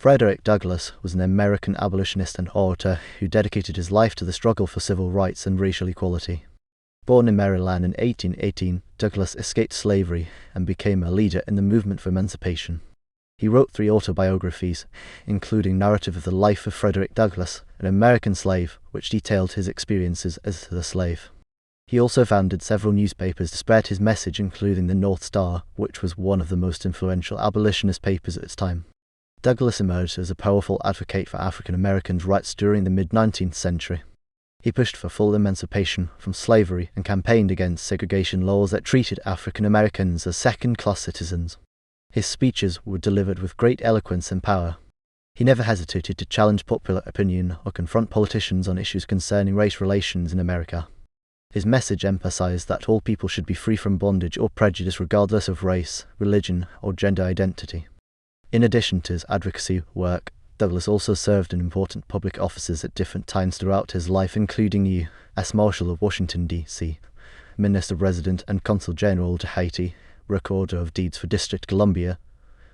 Frederick Douglass was an American abolitionist and orator who dedicated his life to the struggle for civil rights and racial equality. Born in Maryland in 1818, Douglass escaped slavery and became a leader in the movement for emancipation. He wrote 3 autobiographies, including Narrative of the Life of Frederick Douglass, an American Slave, which detailed his experiences as the slave. He also founded several newspapers to spread his message, including the North Star, which was one of the most influential abolitionist papers at its time. Douglass emerged as a powerful advocate for African Americans' rights during the mid-19th century. He pushed for full emancipation from slavery and campaigned against segregation laws that treated African Americans as second-class citizens. His speeches were delivered with great eloquence and power. He never hesitated to challenge popular opinion or confront politicians on issues concerning race relations in America. His message emphasized that all people should be free from bondage or prejudice regardless of race, religion, or gender identity. In addition to his advocacy work, Douglass also served in important public offices at different times throughout his life, including U.S. Marshal of Washington, D.C., Minister Resident and Consul General to Haiti, Recorder of Deeds for District Columbia,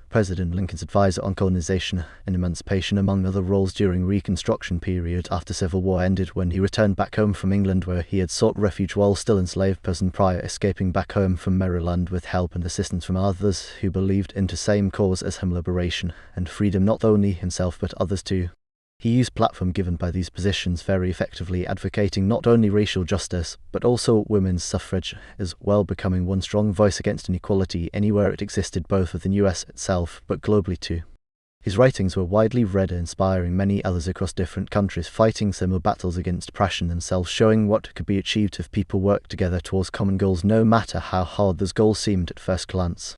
President Lincoln's advisor on colonization and emancipation, among other roles during Reconstruction period after Civil War ended, when he returned back home from England, where he had sought refuge while still enslaved person prior escaping back home from Maryland with help and assistance from others who believed in the same cause as him: liberation and freedom, not only himself but others too. He used platform given by these positions very effectively, advocating not only racial justice, but also women's suffrage, as well, becoming one strong voice against inequality anywhere it existed, both within the US itself, but globally too. His writings were widely read, inspiring many others across different countries, fighting similar battles against oppression themselves, showing what could be achieved if people worked together towards common goals, no matter how hard those goals seemed at first glance.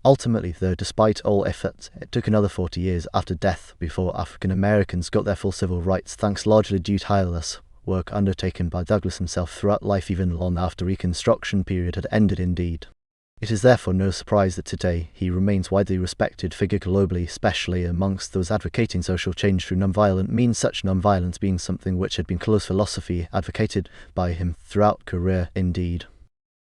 Ultimately, though, despite all efforts, it took another 40 years after death before African Americans got their full civil rights, thanks largely due to tireless work undertaken by Douglass himself throughout life, even long after Reconstruction period had ended indeed. It is therefore no surprise that today he remains widely respected figure globally, especially amongst those advocating social change through nonviolent means, such nonviolence being something which had been close philosophy advocated by him throughout career indeed.